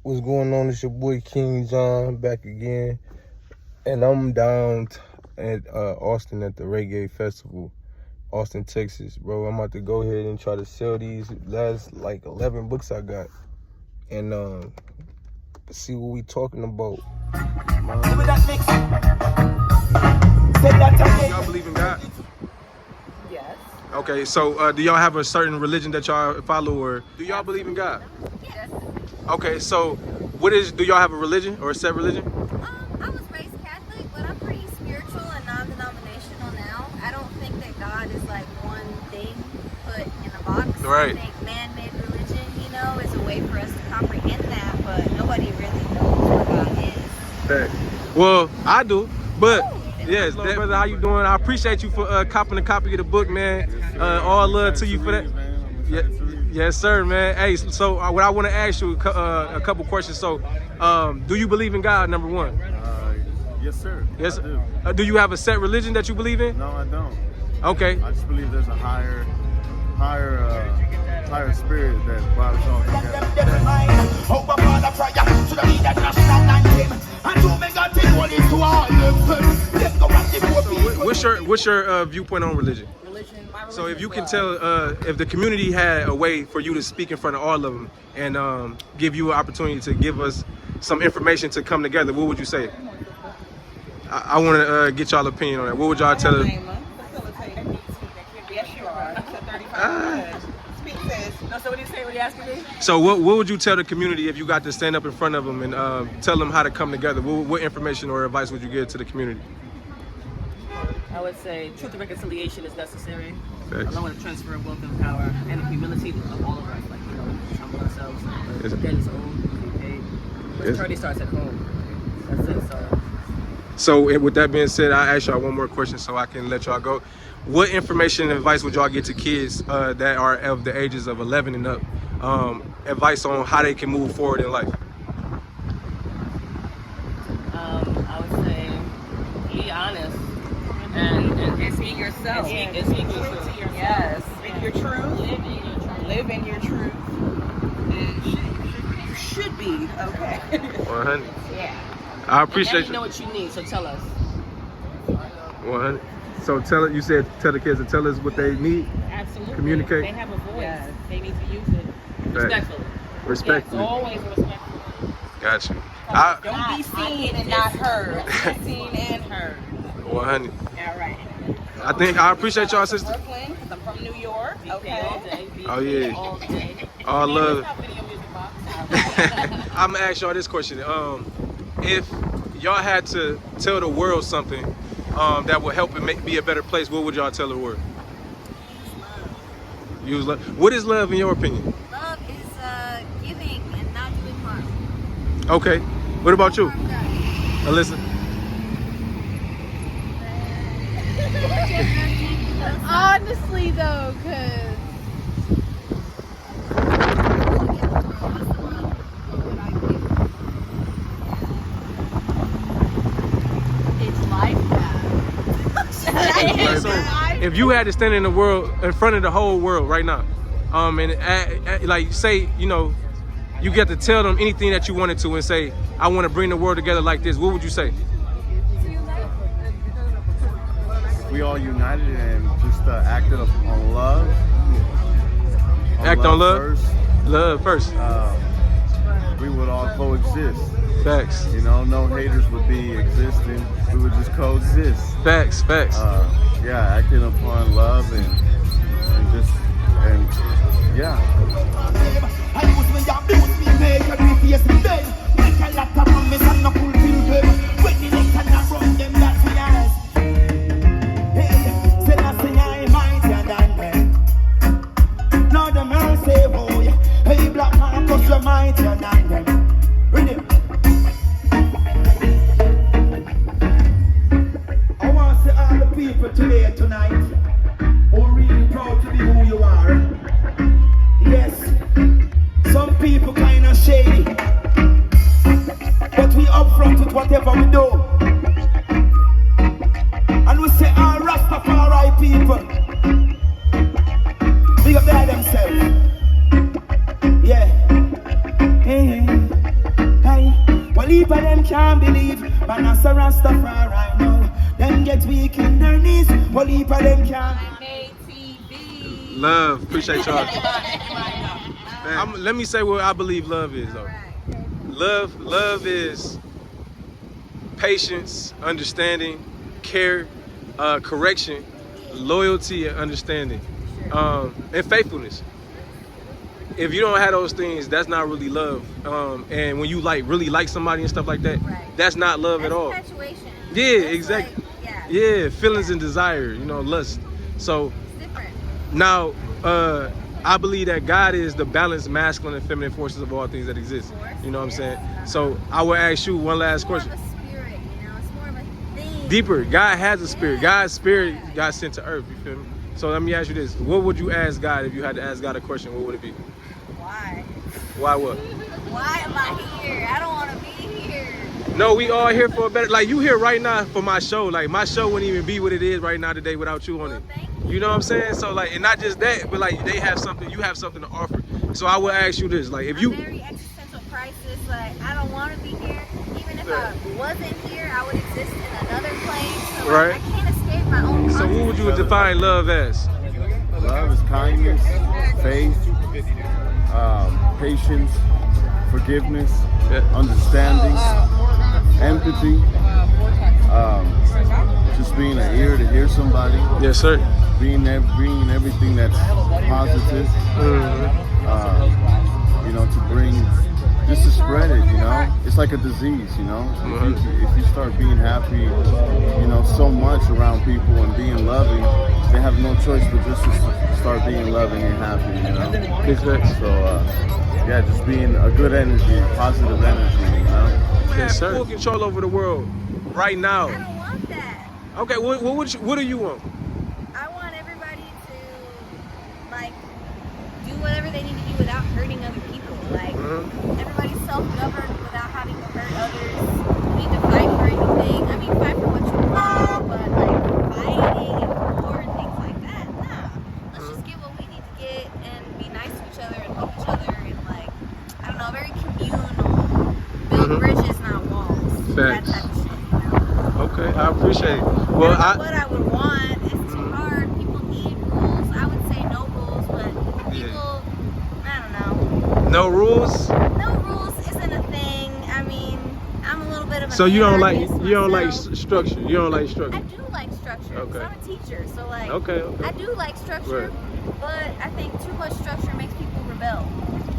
What's going on? It's your boy King John back again, and I'm down at Austin at the Reggae Festival, Austin, Texas, bro. I'm about to go ahead and try to sell these last like 11 books I got, and see what we talking about. Y'all believe in God? Yes. Okay, so do y'all have a certain religion that y'all follow, or do y'all believe in God? Yes. Okay, so do y'all have a religion or a set religion? I was raised Catholic, but I'm pretty spiritual and non-denominational now. I don't think that God is like one thing put in a box. Right. I think man-made religion, is a way for us to comprehend that, but nobody really knows what God is. Okay. Well, I do, but yes, brother, how you doing? I appreciate you for copping a copy of the book, man. All love to you for that. Yeah. Yes, sir, man. Hey, so what I want to ask you a couple questions. So, do you believe in God? Number one. Yes, sir. Yes. I do. Do you have a set religion that you believe in? No, I don't. Okay. I just believe there's a higher spirit that brought us all together. What's your viewpoint on religion? So if you can tell, if the community had a way for you to speak in front of all of them and give you an opportunity to give us some information to come together, what would you say? I want to get y'all opinion on that. What would y'all tell them? Yes, you are. Speak says. No, so what do you say? What are you asking me? So what would you tell the community if you got to stand up in front of them and tell them how to come together? What information or advice would you give to the community? I would say truth and reconciliation is necessary, Thanks. along with the transfer of wealth and power and the humility of all of us, like, humble ourselves. Yes. Debt is owed, paid. But Yes. charity starts at home. That's it, So with that being said, I'll ask y'all one more question so I can let y'all go. What information and advice would y'all get to kids that are of the ages of 11 and up? Advice on how they can move forward in life. I would say be honest and speak yourself. And speak your truth. Yes. Speak your truth. Live in your truth. And you should be okay. 100. Yeah. I appreciate and you know what you need, so tell us. 100. So tell the kids to tell us what they need. Absolutely. Communicate. They have a voice. Yes. They need to use it. Respectfully. Respectfully. Yes, always respectfully. Got you. Don't be seen and not heard. Be seen and heard. 100. All right. I appreciate y'all, sister. Brooklyn, 'cause I'm from New York. Okay. All day. Oh, yeah. All day. All love. Video music box. I'm gonna ask y'all this question. If y'all had to tell the world something that would help it be a better place, what would y'all tell the world? Use love. What is love in your opinion? Love is giving and not doing harm. Okay. What about you, Alyssa? Honestly though, cause it's life So, if you had to stand in front of the whole world right now, and like say, you get to tell them anything that you wanted to and say, I want to bring the world together like this, what would you say? We all united and just acted on love. Act on love? First. Love first. We would all coexist. Facts. No haters would be existing. We would just coexist. Facts. Acting upon love and yeah. I want to see all the people today, tonight, who are really proud to be who you are. Yes, some people kind of shady, but we upfront with whatever we do. And we say all Rastafari people, big up there themselves. Yeah. Only for them can't believe. Man, as a Rastafari right now. Them get weak in their knees. Only for them can't. Love, appreciate y'all. Let me say what I believe love is, though. Love is patience, understanding, care, correction, loyalty, and understanding, and faithfulness. If you don't have those things, that's not really love. And when you really like somebody and stuff like that, that's not love at all. Infatuation. Yeah, That's exactly. like, Yeah, feelings and desire, lust. So it's different. now, I believe that God is the balanced masculine and feminine forces of all things that exist. You know what I'm saying? So I will ask you one last question. It's more of a spirit, it's more of a thing. Deeper, God has a spirit. God's spirit got sent to earth, you feel me? So let me ask you this. What would you ask God if you had to ask God a question? What would it be? Why? Why what? Why am I here? I don't want to be here. No, we all here for a better, like you here right now for my show. Like my show wouldn't even be what it is right now today without you on it. Thank you. You know what I'm saying? So like, and not just that, but like they have something, you have something to offer. So I would ask you this, like if you, I'm very existential crisis. Like I don't want to be here. Even if I wasn't here, I would exist in another place. So Right. I can't escape my own. so what would you define love as? Love is kindness, faith, patience, forgiveness, understanding, empathy, just being an ear to hear somebody, Yes, sir. bringing everything that's positive, to bring, just to spread it, It's like a disease, If you start being happy, so much around people and being loving, they have no choice but just to start being loving and happy, Big facts. So, just being a good energy, positive energy, Yes, sir. Full control over the world right I now. don't want that. Okay, what do you want? I want everybody to do whatever they need to do without hurting other people. Everybody's self-governed without having to hurt others. You need to fight for anything. I mean, fight for what you want, but fighting and war and things like that, nah. Let's just get what we need to get and be nice to each other and help each other and I don't know, very communal. Build bridges, not walls. That Facts. type of shit. Okay, I appreciate it. Well, What I would want is too hard. People need rules. I would say no rules, but people, I don't know. no rules. No rules isn't a thing. I mean, I'm a little bit of an So you don't like anarchist structure. You don't like I structure. do like structure. Okay. 'Cause I'm a teacher, so Okay. I do like structure, Right. but I think too much structure makes people rebel.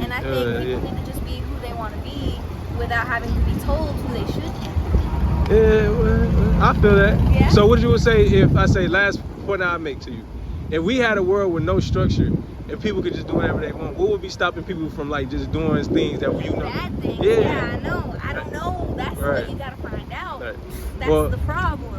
And I think people need to just be who they want to be without having to be told who they should be. Yeah, well, I feel that. Yeah. So what you would say if I say last point I make to you? If we had a world with no structure, if people could just do whatever they want, what would be stopping people from just doing things that Bad things. Yeah. Yeah, I know. I don't know. That's Right. what you gotta find out. Right. That's Well, the problem.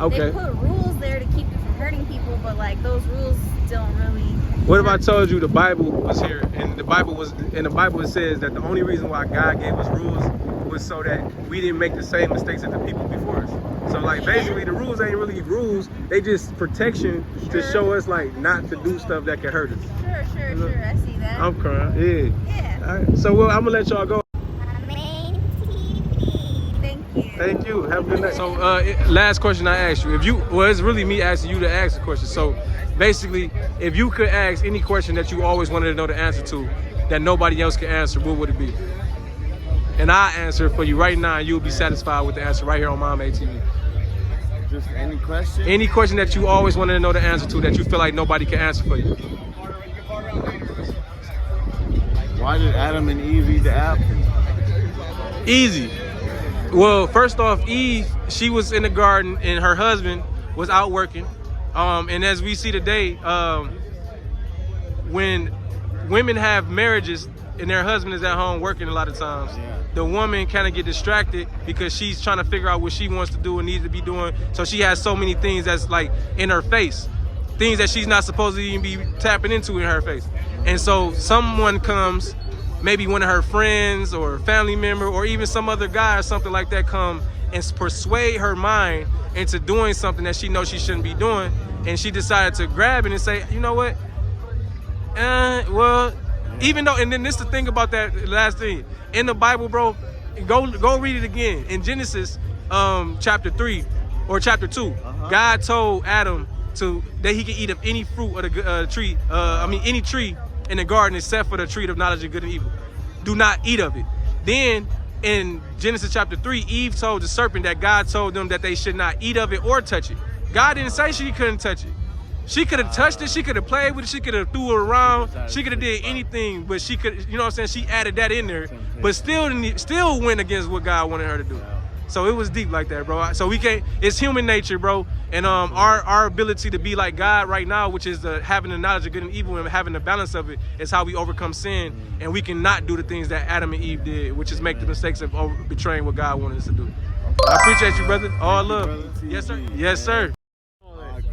okay. They put rules there to keep you from hurting people, but those rules don't really. What if I told you the Bible was here and the Bible it says that the only reason why God gave us rules was so that we didn't make the same mistakes that the people before us. So basically the rules ain't really rules, they just protection to show us not to do stuff that can hurt us. Sure. I see that. I'm crying. Yeah. Yeah. All right. So I'm gonna let y'all go. Thank you. Thank you. Have a good night. So, last question I asked you. It's really me asking you to ask the question. So, basically, if you could ask any question that you always wanted to know the answer to, that nobody else can answer, what would it be? And I answer it for you right now, and you'll be satisfied with the answer right here on Mom ATV. Just any question? Any question that you always wanted to know the answer to that you feel like nobody can answer for you. Why did Adam and Eve eat the apple? Easy. Well, first off, Eve, she was in the garden and her husband was out working. And as we see today, when women have marriages and their husband is at home working a lot of times, the woman kind of get distracted because she's trying to figure out what she wants to do and needs to be doing. So she has so many things that's in her face, things that she's not supposed to even be tapping into in her face. And so someone comes, maybe one of her friends or family member or even some other guy or something like that come and persuade her mind into doing something that she knows she shouldn't be doing. And she decided to grab it and say, you know what? Even though, and then this is the thing about that last thing. In the Bible, bro, go read it again in Genesis chapter 3 or chapter 2. God told Adam that he could eat of any fruit of the tree. Any tree in the garden except for the tree of knowledge of good and evil. Do not eat of it. Then in Genesis chapter 3, Eve told the serpent that God told them that they should not eat of it or touch it. God didn't say she couldn't touch it. She could have touched it, she could have played with it, she could have threw it around, she could have did anything, but she could, you know what I'm saying, she added that in there, but still went against what God wanted her to do. So it was deep like that, bro. So we can't, it's human nature, bro. And our ability to be like God right now, which is having the knowledge of good and evil and having the balance of it, is how we overcome sin. And we cannot do the things that Adam and Eve did, which is make the mistakes of betraying what God wanted us to do. I appreciate you, brother. All love. Yes, sir. Yes, sir.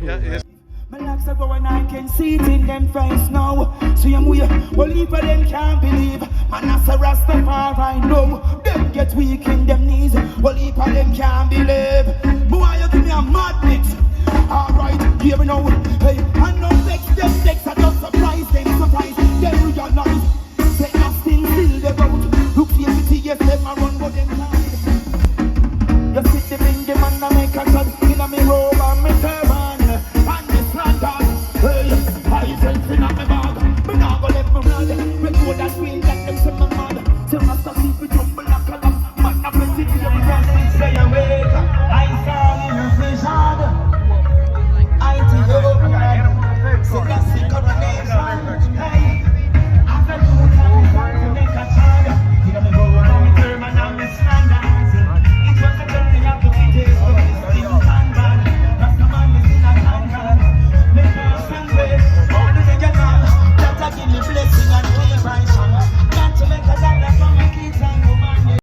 Yes. My locks are going, I can see it in them face now. So you move, well, if them can't believe. Man, as a Rastafari, I know. Them get weak in them knees. Well, if them can't believe.